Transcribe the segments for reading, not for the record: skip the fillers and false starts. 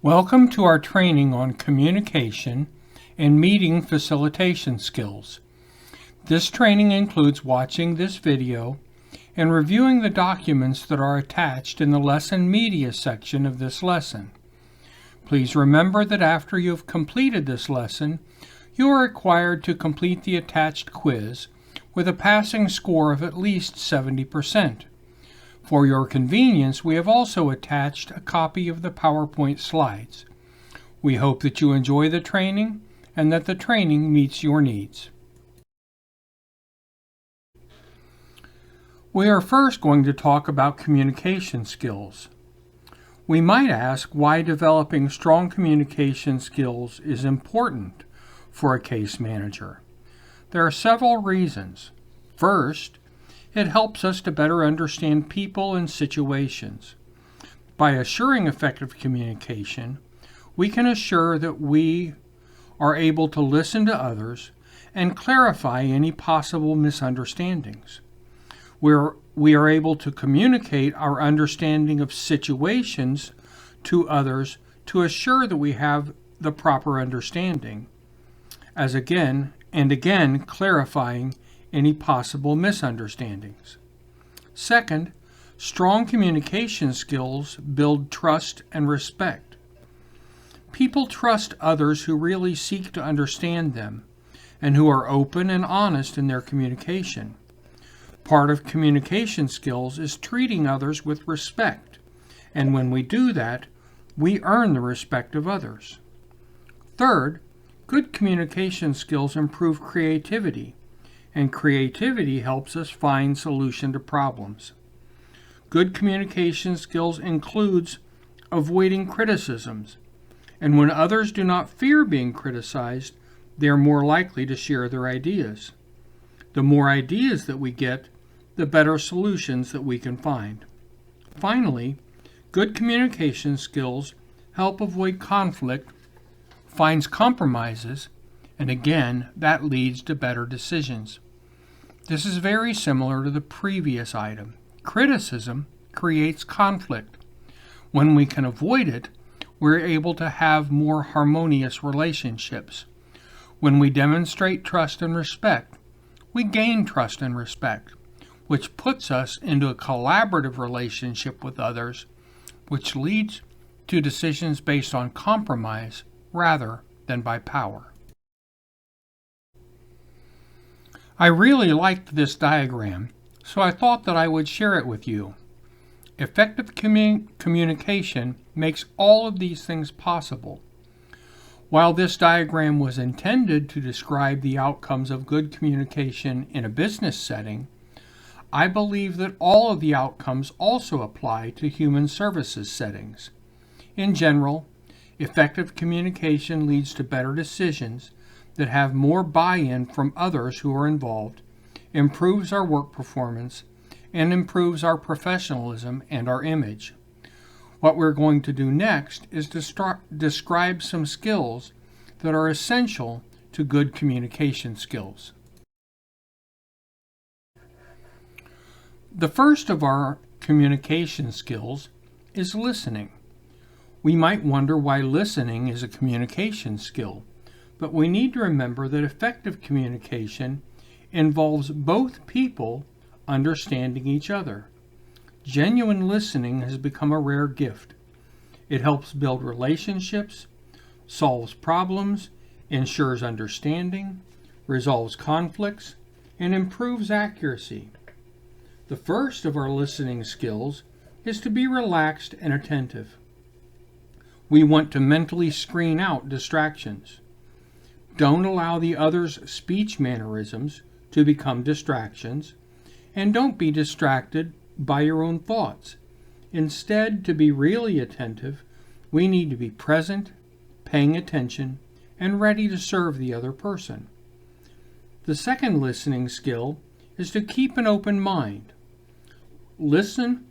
Welcome to our training on communication and meeting facilitation skills. This training includes watching this video and reviewing the documents that are attached in the lesson media section of this lesson. Please remember that after you have completed this lesson, you are required to complete the attached quiz with a passing score of at least 70%. For your convenience, we have also attached a copy of the PowerPoint slides. We hope that you enjoy the training and that the training meets your needs. We are first going to talk about communication skills. We might ask why developing strong communication skills is important for a case manager. There are several reasons. First, it helps us to better understand people and situations. By assuring effective communication, we can assure that we are able to listen to others and clarify any possible misunderstandings. We are able to communicate our understanding of situations to others to assure that we have the proper understanding, as again and again clarifying any possible misunderstandings. Second, strong communication skills build trust and respect. People trust others who really seek to understand them and who are open and honest in their communication. Part of communication skills is treating others with respect, and when we do that, we earn the respect of others. Third, good communication skills improve creativity, and creativity helps us find solutions to problems. Good communication skills includes avoiding criticisms, and when others do not fear being criticized, they are more likely to share their ideas. The more ideas that we get, the better solutions that we can find. Finally, good communication skills help avoid conflict, finds compromises, and again, that leads to better decisions. This is very similar to the previous item. Criticism creates conflict. When we can avoid it, we're able to have more harmonious relationships. When we demonstrate trust and respect, we gain trust and respect, which puts us into a collaborative relationship with others, which leads to decisions based on compromise rather than by power. I really liked this diagram, so I thought that I would share it with you. Effective communication makes all of these things possible. While this diagram was intended to describe the outcomes of good communication in a business setting, I believe that all of the outcomes also apply to human services settings. In general, effective communication leads to better decisions that have more buy-in from others who are involved, improves our work performance, and improves our professionalism and our image. What we're going to do next is describe some skills that are essential to good communication skills. The first of our communication skills is listening. We might wonder why listening is a communication skill, but we need to remember that effective communication involves both people understanding each other. Genuine listening has become a rare gift. It helps build relationships, solves problems, ensures understanding, resolves conflicts, and improves accuracy. The first of our listening skills is to be relaxed and attentive. We want to mentally screen out distractions. Don't allow the other's speech mannerisms to become distractions, and don't be distracted by your own thoughts. Instead, to be really attentive, we need to be present, paying attention, and ready to serve the other person. The second listening skill is to keep an open mind. Listen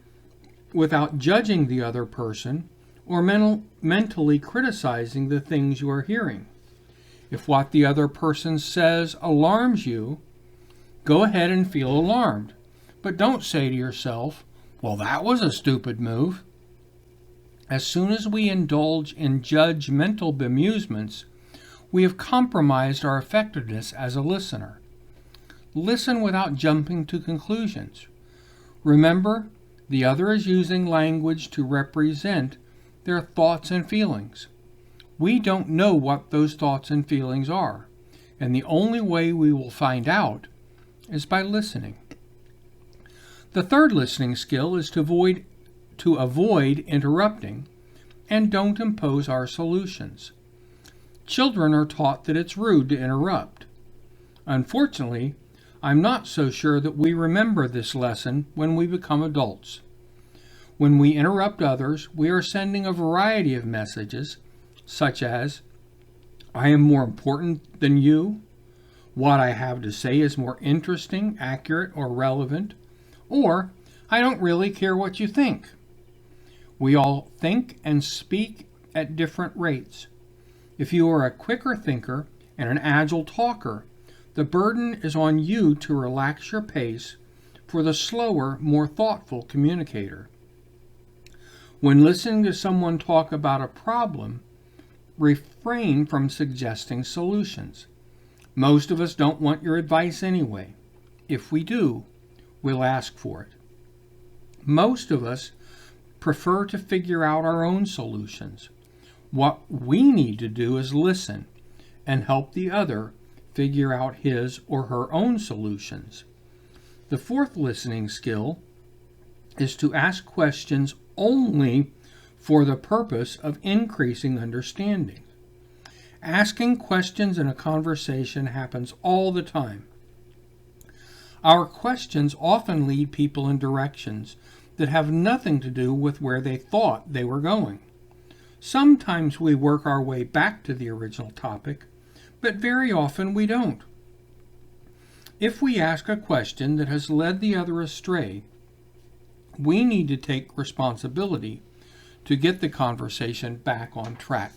without judging the other person or mentally criticizing the things you are hearing. If what the other person says alarms you, go ahead and feel alarmed. But don't say to yourself, "Well, that was a stupid move." As soon as we indulge in judgmental bemusements, we have compromised our effectiveness as a listener. Listen without jumping to conclusions. Remember, the other is using language to represent their thoughts and feelings. We don't know what those thoughts and feelings are, and the only way we will find out is by listening. The third listening skill is to avoid interrupting and don't impose our solutions. Children are taught that it's rude to interrupt. Unfortunately, I'm not so sure that we remember this lesson when we become adults. When we interrupt others, we are sending a variety of messages, such as, I am more important than you, what I have to say is more interesting, accurate, or relevant, or I don't really care what you think. We all think and speak at different rates. If you are a quicker thinker and an agile talker, the burden is on you to relax your pace for the slower, more thoughtful communicator. When listening to someone talk about a problem, refrain from suggesting solutions. Most of us don't want your advice anyway. If we do, we'll ask for it. Most of us prefer to figure out our own solutions. What we need to do is listen and help the other figure out his or her own solutions. The fourth listening skill is to ask questions only for the purpose of increasing understanding. Asking questions in a conversation happens all the time. Our questions often lead people in directions that have nothing to do with where they thought they were going. Sometimes we work our way back to the original topic, but very often we don't. If we ask a question that has led the other astray, we need to take responsibility to get the conversation back on track.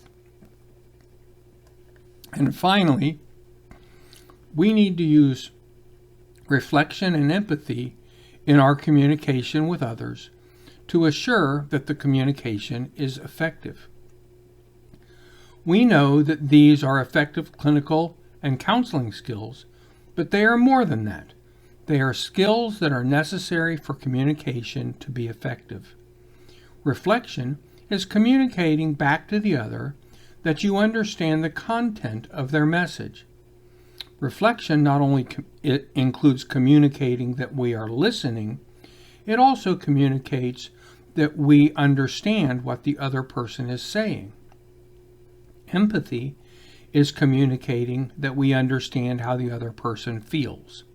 And finally, we need to use reflection and empathy in our communication with others to assure that the communication is effective. We know that these are effective clinical and counseling skills, but they are more than that. They are skills that are necessary for communication to be effective. Reflection is communicating back to the other that you understand the content of their message. Reflection not only it includes communicating that we are listening, it also communicates that we understand what the other person is saying. Empathy is communicating that we understand how the other person feels.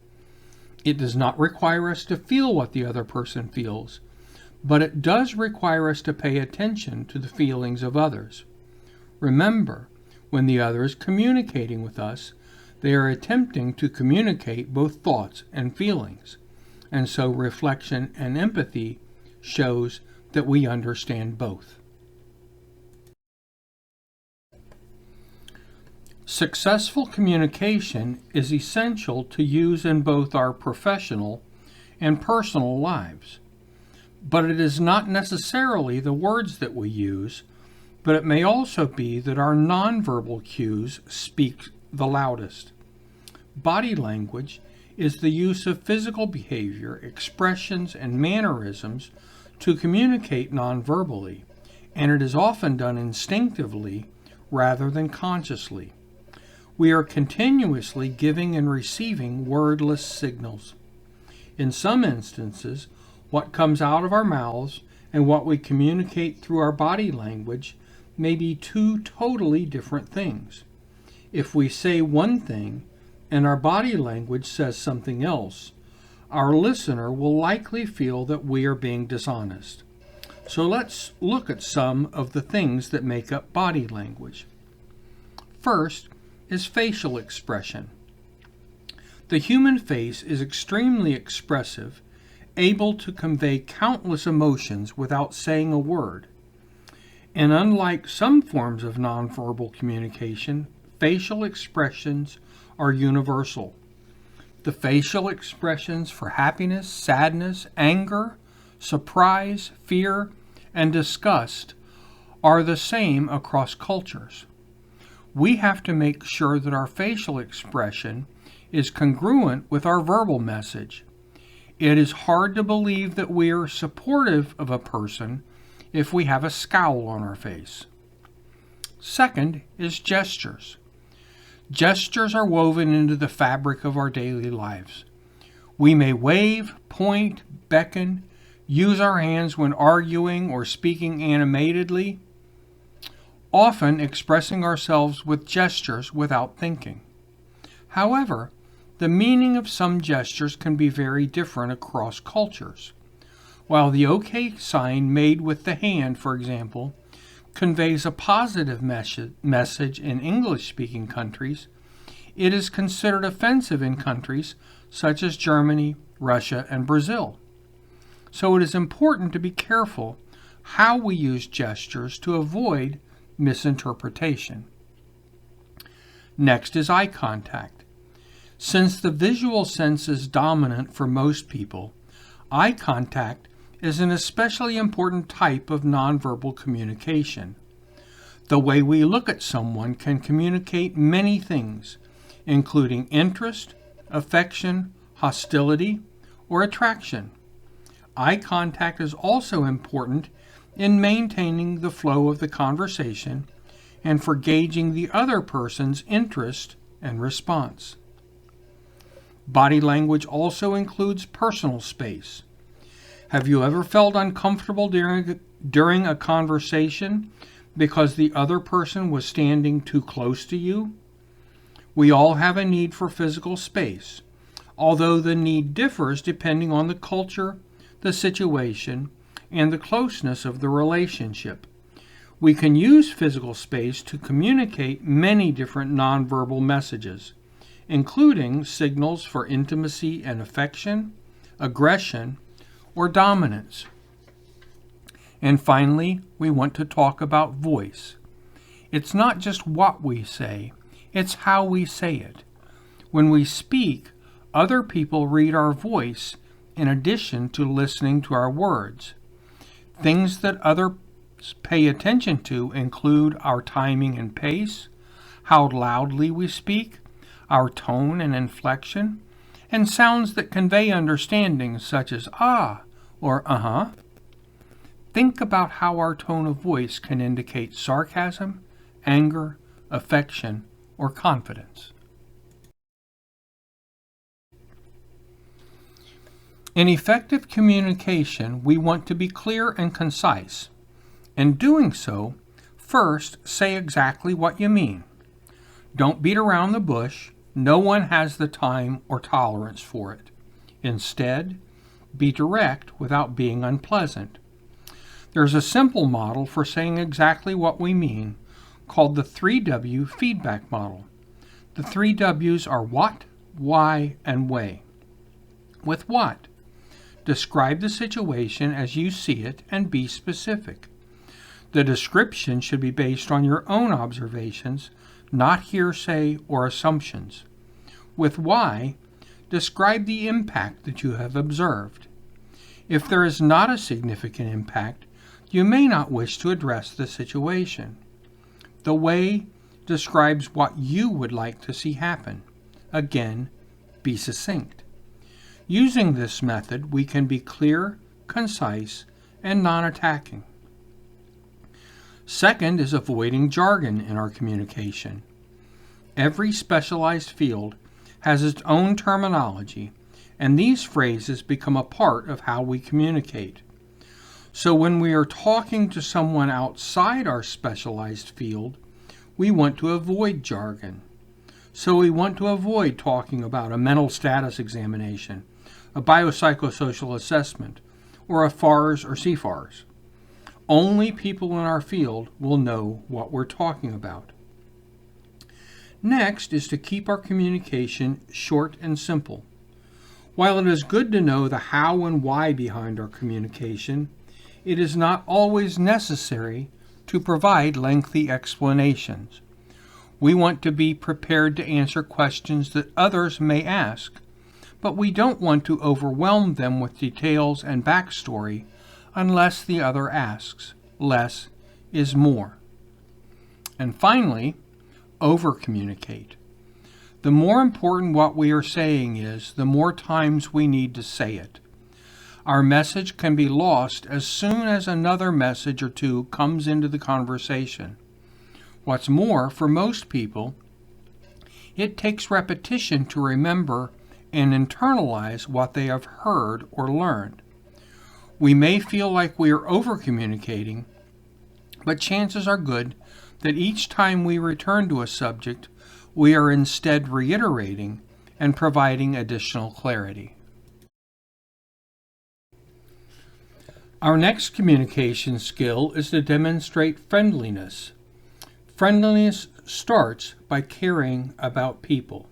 It does not require us to feel what the other person feels, but it does require us to pay attention to the feelings of others. Remember, when the other is communicating with us, they are attempting to communicate both thoughts and feelings, and so reflection and empathy shows that we understand both. Successful communication is essential to use in both our professional and personal lives. But it is not necessarily the words that we use, but it may also be that our nonverbal cues speak the loudest. Body language is the use of physical behavior, expressions, and mannerisms to communicate nonverbally, and it is often done instinctively rather than consciously. We are continuously giving and receiving wordless signals. In some instances, what comes out of our mouths and what we communicate through our body language may be two totally different things. If we say one thing and our body language says something else, our listener will likely feel that we are being dishonest. So let's look at some of the things that make up body language. First is facial expression. The human face is extremely expressive, able to convey countless emotions without saying a word. And unlike some forms of nonverbal communication, facial expressions are universal. The facial expressions for happiness, sadness, anger, surprise, fear, and disgust are the same across cultures. We have to make sure that our facial expression is congruent with our verbal message. It is hard to believe that we are supportive of a person if we have a scowl on our face. Second is gestures. Gestures are woven into the fabric of our daily lives. We may wave, point, beckon, use our hands when arguing or speaking animatedly, often expressing ourselves with gestures without thinking. However, the meaning of some gestures can be very different across cultures. While the OK sign made with the hand, for example, conveys a positive message in English-speaking countries, it is considered offensive in countries such as Germany, Russia, and Brazil. So it is important to be careful how we use gestures to avoid misinterpretation. Next is eye contact. Since the visual sense is dominant for most people, eye contact is an especially important type of nonverbal communication. The way we look at someone can communicate many things, including interest, affection, hostility, or attraction. Eye contact is also important in maintaining the flow of the conversation and for gauging the other person's interest and response. Body language also includes personal space. Have you ever felt uncomfortable during a conversation because the other person was standing too close to you? We all have a need for physical space, although the need differs depending on the culture, the situation, and the closeness of the relationship. We can use physical space to communicate many different nonverbal messages, including signals for intimacy and affection, aggression, or dominance. And finally, we want to talk about voice. It's not just what we say, it's how we say it. When we speak, other people read our voice in addition to listening to our words. Things that others pay attention to include our timing and pace, how loudly we speak, our tone and inflection, and sounds that convey understanding such as ah or uh-huh. Think about how our tone of voice can indicate sarcasm, anger, affection, or confidence. In effective communication, we want to be clear and concise. In doing so, first say exactly what you mean. Don't beat around the bush. No one has the time or tolerance for it. Instead, be direct without being unpleasant. There's a simple model for saying exactly what we mean called the 3W feedback model. The 3 W's are what, why, and way. With what? Describe the situation as you see it and be specific. The description should be based on your own observations, not hearsay or assumptions. With why, describe the impact that you have observed. If there is not a significant impact, you may not wish to address the situation. The way describes what you would like to see happen. Again, be succinct. Using this method, we can be clear, concise, and non-attacking. Second is avoiding jargon in our communication. Every specialized field has its own terminology, and these phrases become a part of how we communicate. So when we are talking to someone outside our specialized field, we want to avoid jargon. So we want to avoid talking about a mental status examination, a biopsychosocial assessment, or a FARS or CFARS. Only people in our field will know what we're talking about. Next is to keep our communication short and simple. While it is good to know the how and why behind our communication, it is not always necessary to provide lengthy explanations. We want to be prepared to answer questions that others may ask, but we don't want to overwhelm them with details and backstory unless the other asks. Less is more. And finally, over-communicate. The more important what we are saying is, the more times we need to say it. Our message can be lost as soon as another message or two comes into the conversation. What's more, for most people, it takes repetition to remember and internalize what they have heard or learned. We may feel like we are over-communicating, but chances are good that each time we return to a subject, we are instead reiterating and providing additional clarity. Our next communication skill is to demonstrate friendliness. Friendliness starts by caring about people.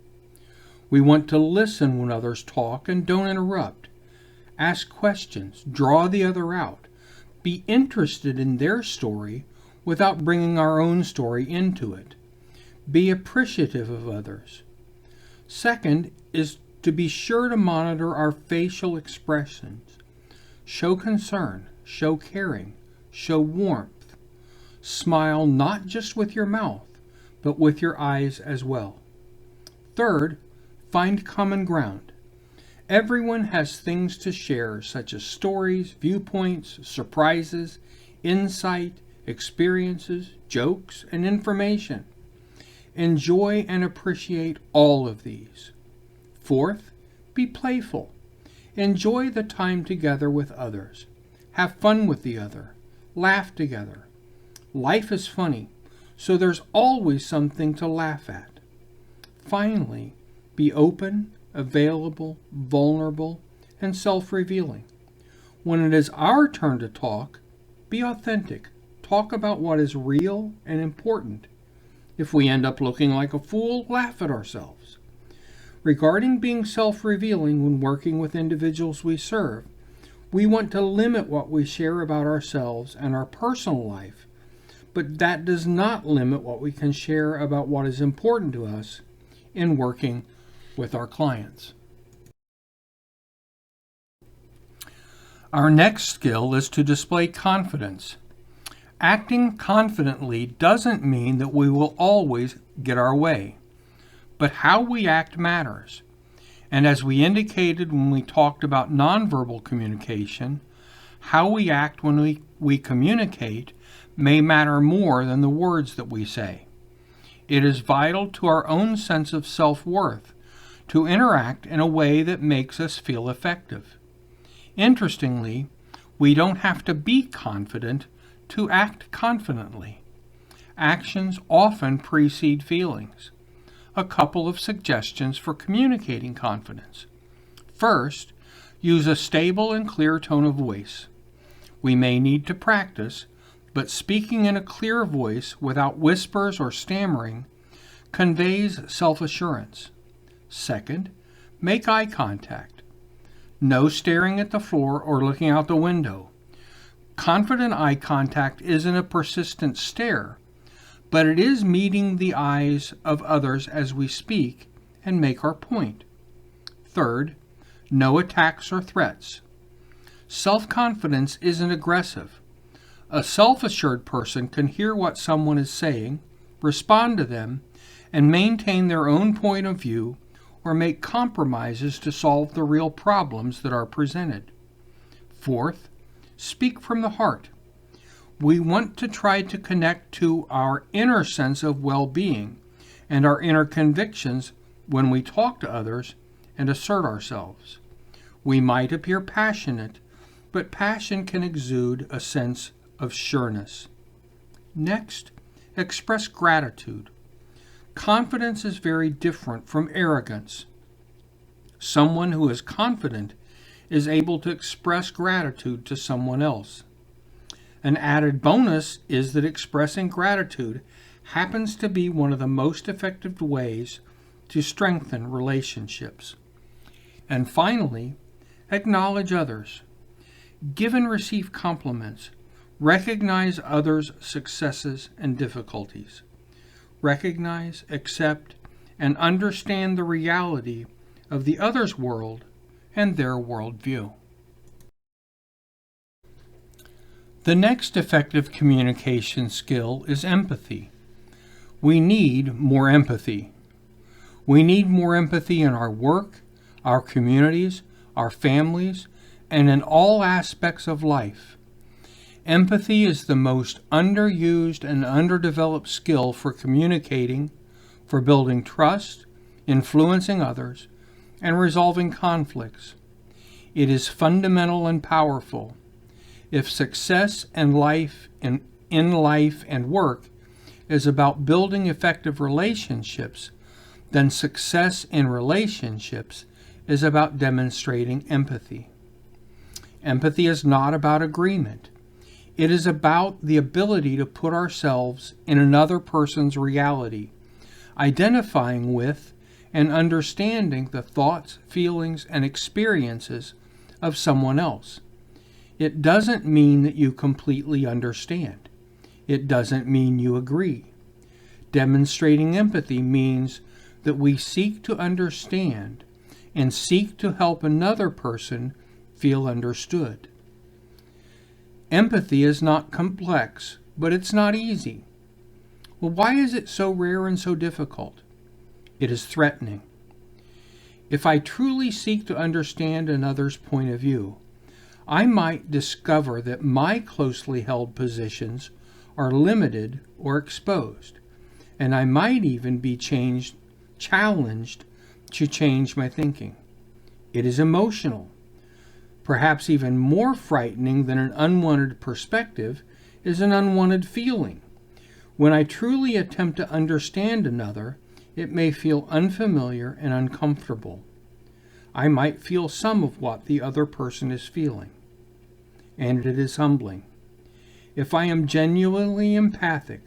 We want to listen when others talk and don't interrupt. Ask questions, draw the other out, be interested in their story without bringing our own story into it. Be appreciative of others. Second is to be sure to monitor our facial expressions. Show concern, show caring, show warmth. Smile not just with your mouth, but with your eyes as well. Third, find common ground. Everyone has things to share, such as stories, viewpoints, surprises, insight, experiences, jokes, and information. Enjoy and appreciate all of these. Fourth, be playful. Enjoy the time together with others. Have fun with the other. Laugh together. Life is funny, so there's always something to laugh at. Finally, be open, available, vulnerable, and self-revealing. When it is our turn to talk, be authentic. Talk about what is real and important. If we end up looking like a fool, laugh at ourselves. Regarding being self-revealing when working with individuals we serve, we want to limit what we share about ourselves and our personal life, but that does not limit what we can share about what is important to us in working with our clients. Our next skill is to display confidence. Acting confidently doesn't mean that we will always get our way, but how we act matters. And as we indicated when we talked about nonverbal communication, how we act when we communicate may matter more than the words that we say. It is vital to our own sense of self-worth to interact in a way that makes us feel effective. Interestingly, we don't have to be confident to act confidently. Actions often precede feelings. A couple of suggestions for communicating confidence. First, use a stable and clear tone of voice. We may need to practice, but speaking in a clear voice without whispers or stammering conveys self-assurance. Second, make eye contact. No staring at the floor or looking out the window. Confident eye contact isn't a persistent stare, but it is meeting the eyes of others as we speak and make our point. Third, no attacks or threats. Self-confidence isn't aggressive. A self-assured person can hear what someone is saying, respond to them, and maintain their own point of view or make compromises to solve the real problems that are presented. Fourth, speak from the heart. We want to try to connect to our inner sense of well-being and our inner convictions when we talk to others and assert ourselves. We might appear passionate, but passion can exude a sense of sureness. Next, express gratitude. Confidence is very different from arrogance. Someone who is confident is able to express gratitude to someone else. An added bonus is that expressing gratitude happens to be one of the most effective ways to strengthen relationships. And finally, acknowledge others. Give and receive compliments. Recognize others' successes and difficulties. Recognize, accept, and understand the reality of the other's world and their worldview. The next effective communication skill is empathy. We need more empathy. We need more empathy in our work, our communities, our families, and in all aspects of life. Empathy is the most underused and underdeveloped skill for communicating, for building trust, influencing others, and resolving conflicts. It is fundamental and powerful. If success in life and work is about building effective relationships, then success in relationships is about demonstrating empathy. Empathy is not about agreement. It is about the ability to put ourselves in another person's reality, identifying with and understanding the thoughts, feelings, and experiences of someone else. It doesn't mean that you completely understand. It doesn't mean you agree. Demonstrating empathy means that we seek to understand and seek to help another person feel understood. Empathy is not complex, but it's not easy. Well, why is it so rare and so difficult? It is threatening. If I truly seek to understand another's point of view, I might discover that my closely held positions are limited or exposed, and I might even be challenged to change my thinking. It is emotional. Perhaps even more frightening than an unwanted perspective is an unwanted feeling. When I truly attempt to understand another, it may feel unfamiliar and uncomfortable. I might feel some of what the other person is feeling, and it is humbling. If I am genuinely empathic,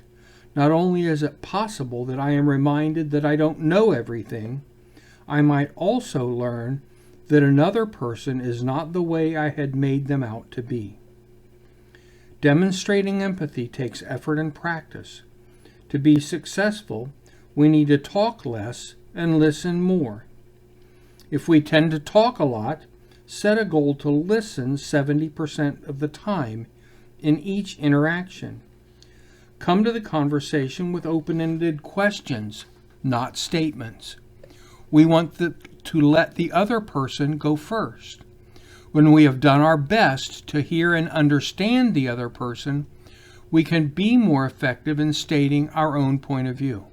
not only is it possible that I am reminded that I don't know everything, I might also learn that another person is not the way I had made them out to be. Demonstrating empathy takes effort and practice. To be successful, we need to talk less and listen more. If we tend to talk a lot, set a goal to listen 70% of the time in each interaction. Come to the conversation with open-ended questions, not statements. We want to let the other person go first. When we have done our best to hear and understand the other person, we can be more effective in stating our own point of view.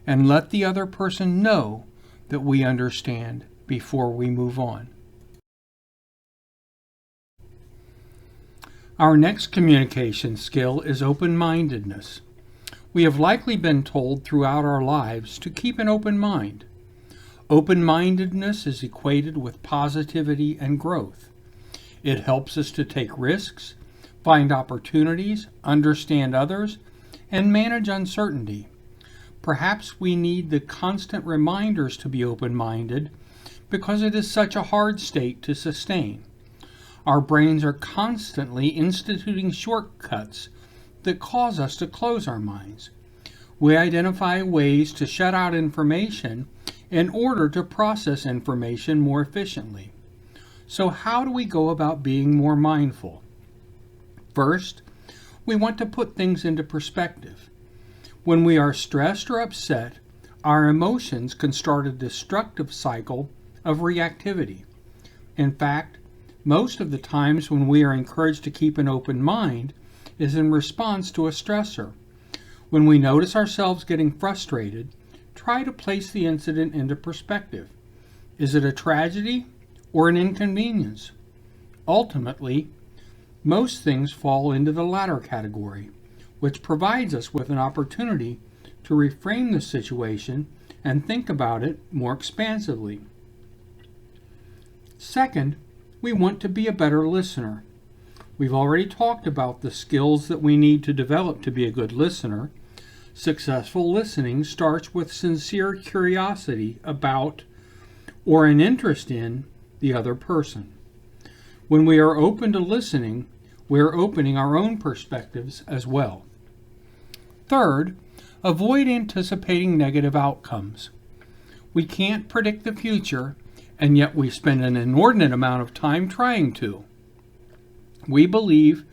And let the other person know that we understand before we move on. Our next communication skill is open-mindedness. We have likely been told throughout our lives to keep an open mind. Open-mindedness is equated with positivity and growth. It helps us to take risks, find opportunities, understand others, and manage uncertainty. Perhaps we need the constant reminders to be open-minded because it is such a hard state to sustain. Our brains are constantly instituting shortcuts that cause us to close our minds. We identify ways to shut out information in order to process information more efficiently. So how do we go about being more mindful? First, we want to put things into perspective. When we are stressed or upset, our emotions can start a destructive cycle of reactivity. In fact, most of the times when we are encouraged to keep an open mind is in response to a stressor. When we notice ourselves getting frustrated, try to place the incident into perspective. Is it a tragedy or an inconvenience? Ultimately, most things fall into the latter category, which provides us with an opportunity to reframe the situation and think about it more expansively. Second, we want to be a better listener. We've already talked about the skills that we need to develop to be a good listener. Successful listening starts with sincere curiosity about or an interest in the other person. When we are open to listening, we are opening our own perspectives as well. Third, avoid anticipating negative outcomes. We can't predict the future, and yet we spend an inordinate amount of time trying to. We believe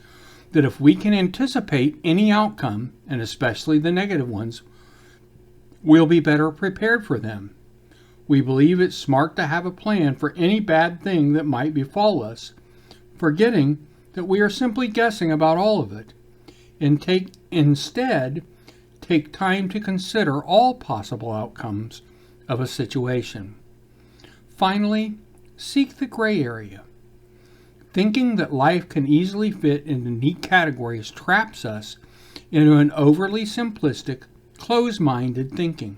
that if we can anticipate any outcome, and especially the negative ones, we'll be better prepared for them. We believe it's smart to have a plan for any bad thing that might befall us, forgetting that we are simply guessing about all of it, and instead take time to consider all possible outcomes of a situation. Finally, seek the gray area. Thinking that life can easily fit into neat categories traps us into an overly simplistic, closed-minded thinking.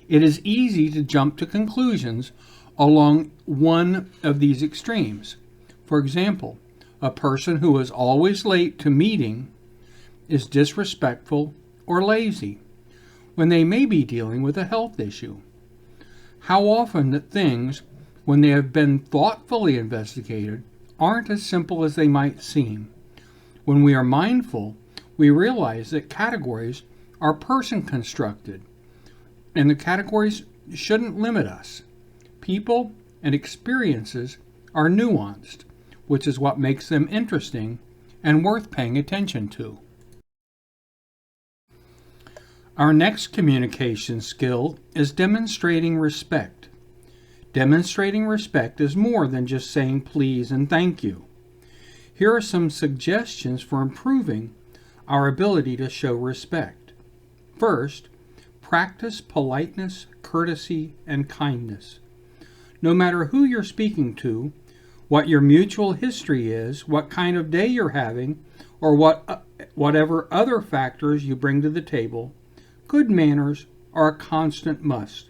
It is easy to jump to conclusions along one of these extremes. For example, a person who is always late to meeting is disrespectful or lazy, when they may be dealing with a health issue. How often that things, when they have been thoughtfully investigated, aren't as simple as they might seem. When we are mindful, we realize that categories are person-constructed, and the categories shouldn't limit us. People and experiences are nuanced, which is what makes them interesting and worth paying attention to. Our next communication skill is demonstrating respect. Demonstrating respect is more than just saying please and thank you. Here are some suggestions for improving our ability to show respect. First, practice politeness, courtesy, and kindness. No matter who you're speaking to, what your mutual history is, what kind of day you're having, or whatever other factors you bring to the table, good manners are a constant must.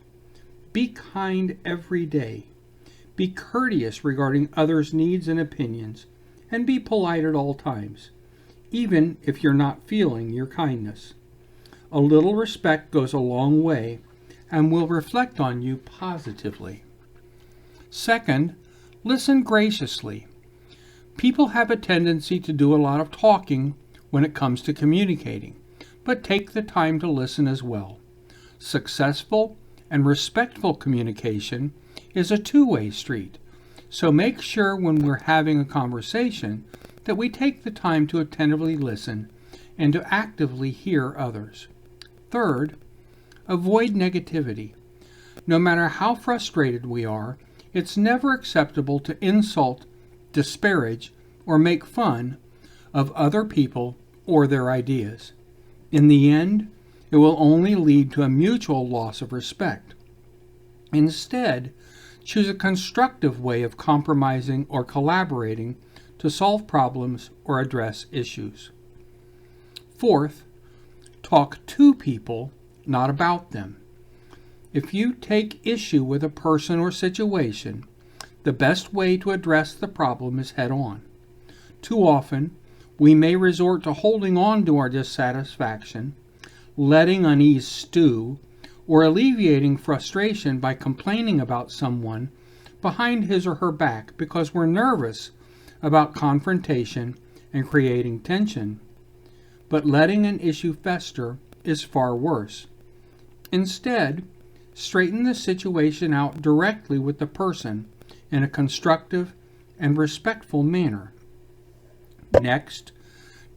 Be kind every day. Be courteous regarding others' needs and opinions, and be polite at all times, even if you're not feeling your kindness. A little respect goes a long way and will reflect on you positively. Second, listen graciously. People have a tendency to do a lot of talking when it comes to communicating, but take the time to listen as well. Successful and respectful communication is a two-way street, so make sure when we're having a conversation that we take the time to attentively listen and to actively hear others. Third, avoid negativity. No matter how frustrated we are, it's never acceptable to insult, disparage, or make fun of other people or their ideas. In the end, it will only lead to a mutual loss of respect. Instead, choose a constructive way of compromising or collaborating to solve problems or address issues. Fourth, talk to people, not about them. If you take issue with a person or situation, the best way to address the problem is head-on. Too often, we may resort to holding on to our dissatisfaction, letting unease stew, or alleviating frustration by complaining about someone behind his or her back because we're nervous about confrontation and creating tension. But letting an issue fester is far worse. Instead, straighten the situation out directly with the person in a constructive and respectful manner. Next,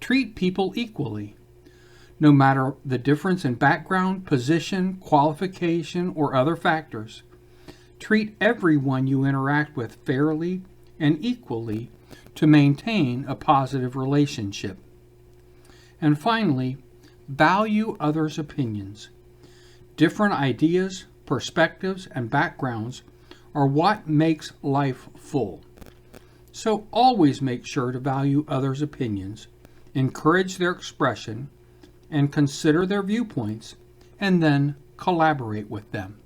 treat people equally. No matter the difference in background, position, qualification, or other factors, treat everyone you interact with fairly and equally to maintain a positive relationship. And finally, value others' opinions. Different ideas, perspectives, and backgrounds are what makes life full. So always make sure to value others' opinions, encourage their expression, and consider their viewpoints, and then collaborate with them.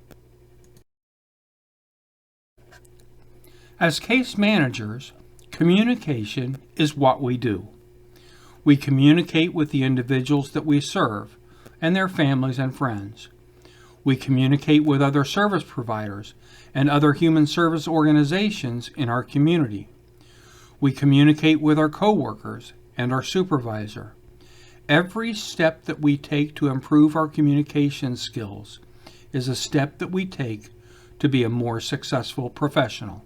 As case managers, communication is what we do. We communicate with the individuals that we serve and their families and friends. We communicate with other service providers and other human service organizations in our community. We communicate with our coworkers and our supervisor. Every step that we take to improve our communication skills is a step that we take to be a more successful professional.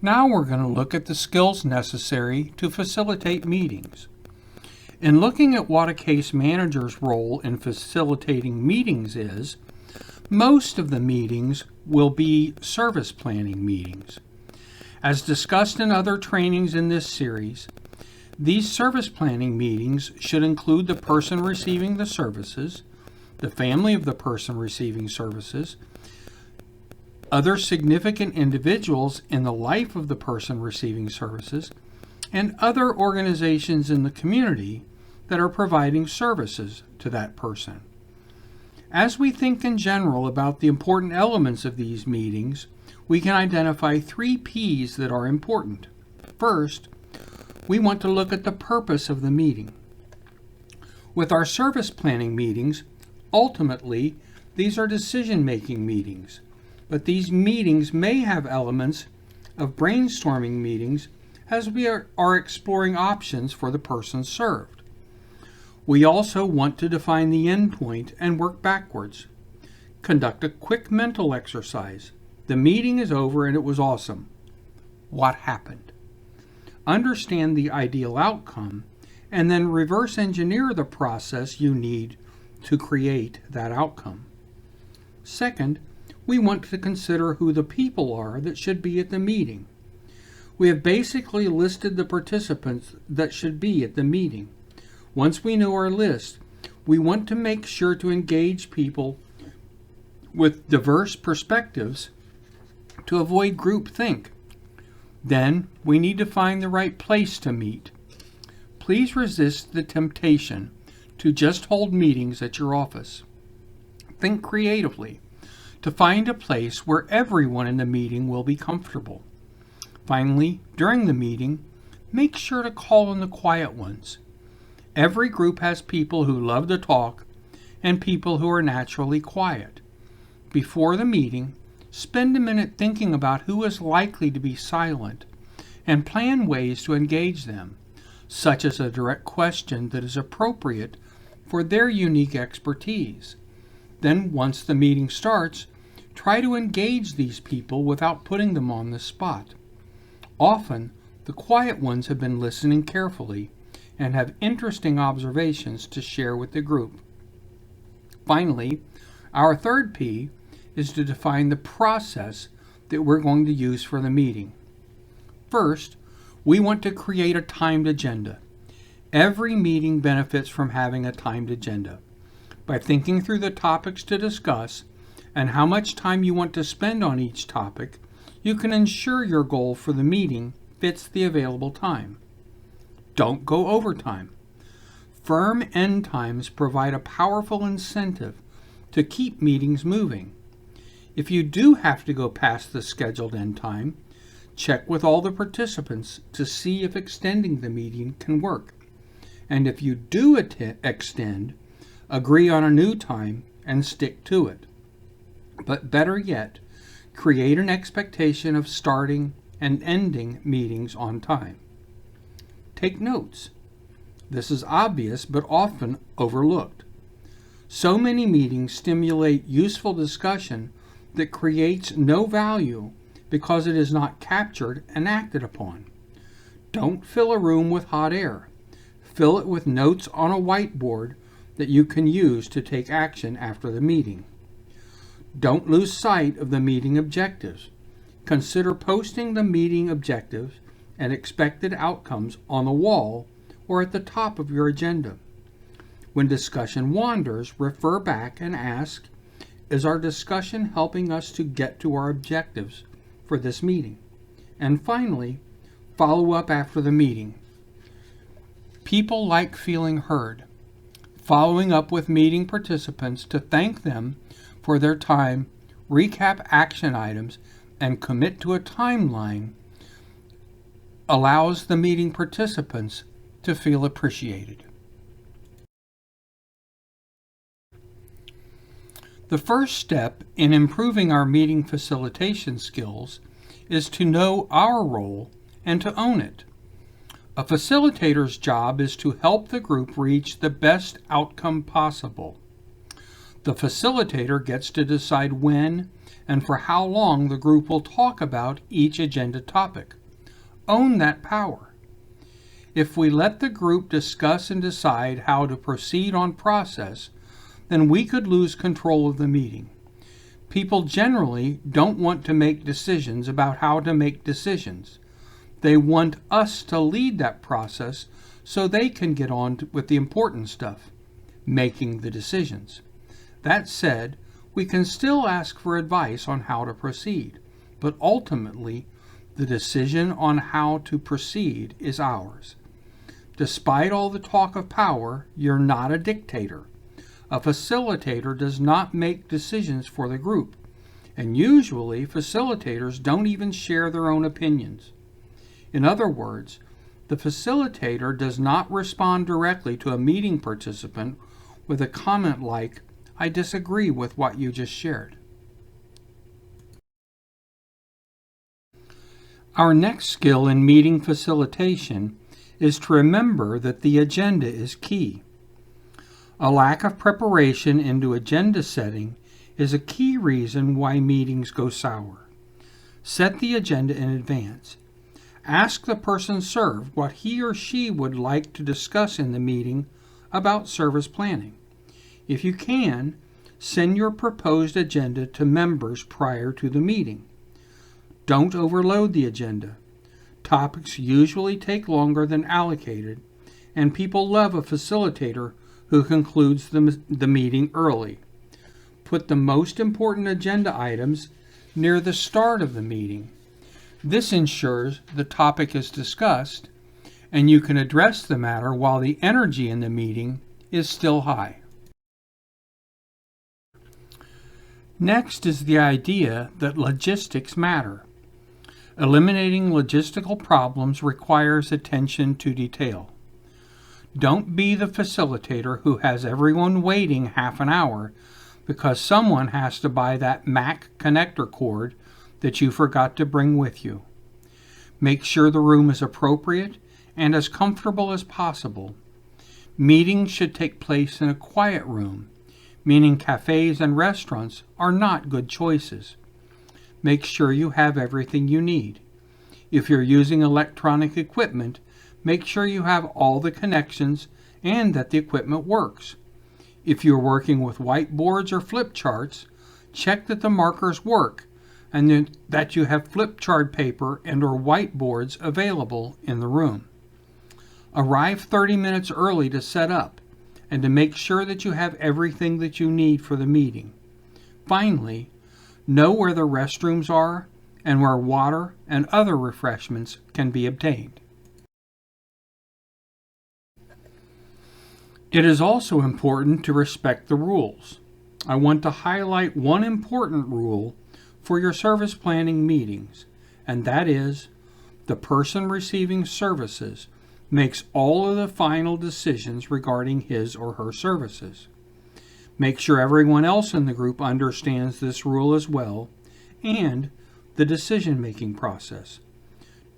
Now we're going to look at the skills necessary to facilitate meetings. In looking at what a case manager's role in facilitating meetings is, most of the meetings will be service planning meetings. As discussed in other trainings in this series, these service planning meetings should include the person receiving the services, the family of the person receiving services, other significant individuals in the life of the person receiving services, and other organizations in the community that are providing services to that person. As we think in general about the important elements of these meetings, we can identify 3 P's that are important. First, we want to look at the purpose of the meeting. With our service planning meetings, ultimately, these are decision-making meetings, but these meetings may have elements of brainstorming meetings as we are exploring options for the person served. We also want to define the endpoint and work backwards. Conduct a quick mental exercise. The meeting is over and it was awesome. What happened? Understand the ideal outcome and then reverse engineer the process you need to create that outcome. Second, we want to consider who the people are that should be at the meeting. We have basically listed the participants that should be at the meeting. Once we know our list, we want to make sure to engage people with diverse perspectives to avoid groupthink. Then, we need to find the right place to meet. Please resist the temptation to just hold meetings at your office. Think creatively to find a place where everyone in the meeting will be comfortable. Finally, during the meeting, make sure to call on the quiet ones. Every group has people who love to talk and people who are naturally quiet. Before the meeting, spend a minute thinking about who is likely to be silent and plan ways to engage them, such as a direct question that is appropriate for their unique expertise. Then, once the meeting starts, try to engage these people without putting them on the spot. Often, the quiet ones have been listening carefully and have interesting observations to share with the group. Finally, our 3rd P is to define the process that we're going to use for the meeting. First, we want to create a timed agenda. Every meeting benefits from having a timed agenda. By thinking through the topics to discuss and how much time you want to spend on each topic, you can ensure your goal for the meeting fits the available time. Don't go overtime. Firm end times provide a powerful incentive to keep meetings moving. If you do have to go past the scheduled end time, check with all the participants to see if extending the meeting can work. And if you do extend, agree on a new time and stick to it. But better yet, create an expectation of starting and ending meetings on time. Take notes. This is obvious but often overlooked. So many meetings stimulate useful discussion that creates no value because it is not captured and acted upon. Don't fill a room with hot air. Fill it with notes on a whiteboard that you can use to take action after the meeting. Don't lose sight of the meeting objectives. Consider posting the meeting objectives and expected outcomes on the wall or at the top of your agenda. When discussion wanders, refer back and ask, is our discussion helping us to get to our objectives for this meeting? And finally, follow up after the meeting. People like feeling heard. Following up with meeting participants to thank them for their time, recap action items, and commit to a timeline allows the meeting participants to feel appreciated. The first step in improving our meeting facilitation skills is to know our role and to own it. A facilitator's job is to help the group reach the best outcome possible. The facilitator gets to decide when and for how long the group will talk about each agenda topic. Own that power. If we let the group discuss and decide how to proceed on process, then we could lose control of the meeting. People generally don't want to make decisions about how to make decisions. They want us to lead that process so they can get on with the important stuff, making the decisions. That said, we can still ask for advice on how to proceed, but ultimately, the decision on how to proceed is ours. Despite all the talk of power, you're not a dictator. A facilitator does not make decisions for the group, and usually facilitators don't even share their own opinions. In other words, the facilitator does not respond directly to a meeting participant with a comment like, "I disagree with what you just shared." Our next skill in meeting facilitation is to remember that the agenda is key. A lack of preparation into agenda setting is a key reason why meetings go sour. Set the agenda in advance. Ask the person served what he or she would like to discuss in the meeting about service planning. If you can, send your proposed agenda to members prior to the meeting. Don't overload the agenda. Topics usually take longer than allocated, and people love a facilitator who concludes the meeting early. Put the most important agenda items near the start of the meeting. This ensures the topic is discussed and you can address the matter while the energy in the meeting is still high. Next is the idea that logistics matter. Eliminating logistical problems requires attention to detail. Don't be the facilitator who has everyone waiting half an hour because someone has to buy that Mac connector cord that you forgot to bring with you. Make sure the room is appropriate and as comfortable as possible. Meetings should take place in a quiet room, meaning cafes and restaurants are not good choices. Make sure you have everything you need. If you're using electronic equipment, make sure you have all the connections and that the equipment works. If you're working with whiteboards or flip charts, check that the markers work and that you have flip chart paper and/or whiteboards available in the room. Arrive 30 minutes early to set up and to make sure that you have everything that you need for the meeting. Finally, know where the restrooms are and where water and other refreshments can be obtained. It is also important to respect the rules. I want to highlight one important rule for your service planning meetings, and that is the person receiving services makes all of the final decisions regarding his or her services. Make sure everyone else in the group understands this rule as well, and the decision-making process.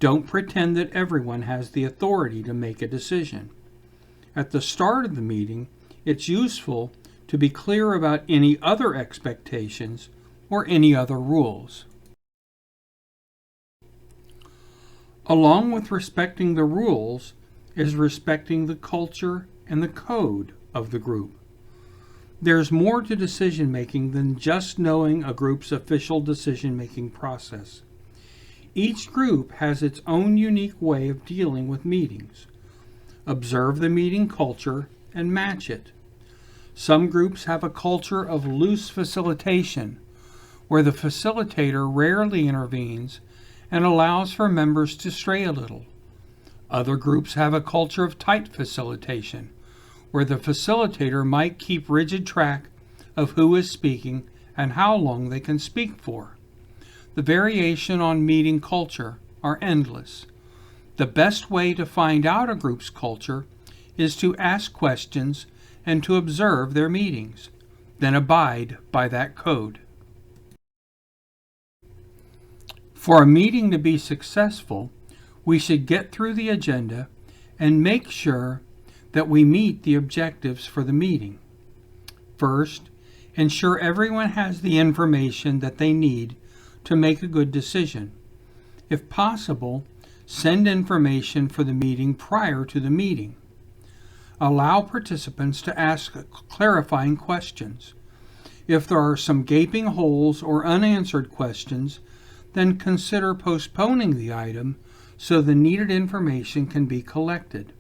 Don't pretend that everyone has the authority to make a decision. At the start of the meeting, it's useful to be clear about any other expectations or any other rules. Along with respecting the rules is respecting the culture and the code of the group. There's more to decision-making than just knowing a group's official decision-making process. Each group has its own unique way of dealing with meetings. Observe the meeting culture and match it. Some groups have a culture of loose facilitation, where the facilitator rarely intervenes and allows for members to stray a little. Other groups have a culture of tight facilitation, where the facilitator might keep rigid track of who is speaking and how long they can speak for. The variation on meeting culture are endless. The best way to find out a group's culture is to ask questions and to observe their meetings, then abide by that code. For a meeting to be successful, we should get through the agenda and make sure that we meet the objectives for the meeting. First, Ensure everyone has the information that they need to make a good decision. If possible, send information for the meeting prior to the meeting. Allow participants to ask clarifying questions. If there are some gaping holes or unanswered questions, then consider postponing the item so the needed information can be collected.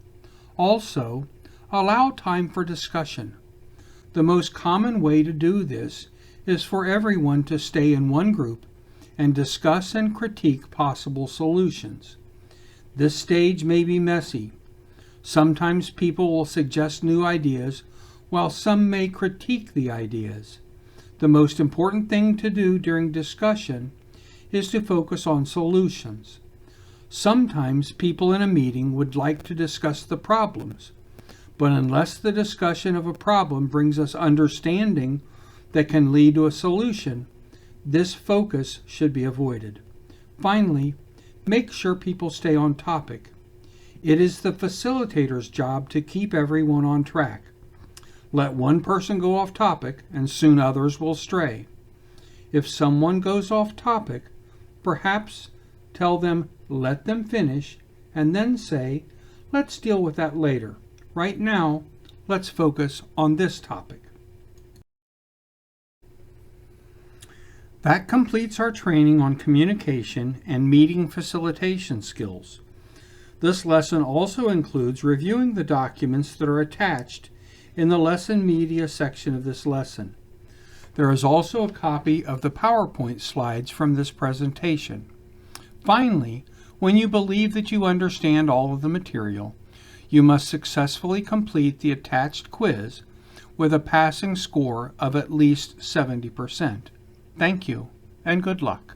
Also, allow time for discussion. The most common way to do this is for everyone to stay in one group and discuss and critique possible solutions. This stage may be messy. Sometimes people will suggest new ideas, while some may critique the ideas. The most important thing to do during discussion is to focus on solutions. Sometimes people in a meeting would like to discuss the problems, but unless the discussion of a problem brings us understanding that can lead to a solution, this focus should be avoided. Finally, make sure people stay on topic. It is the facilitator's job to keep everyone on track. Let one person go off topic, and soon others will stray. If someone goes off topic, perhaps tell them, let them finish, and then say, let's deal with that later. Right now, let's focus on this topic. That completes our training on communication and meeting facilitation skills. This lesson also includes reviewing the documents that are attached in the lesson media section of this lesson. There is also a copy of the PowerPoint slides from this presentation. Finally, when you believe that you understand all of the material, you must successfully complete the attached quiz with a passing score of at least 70%. Thank you, and good luck.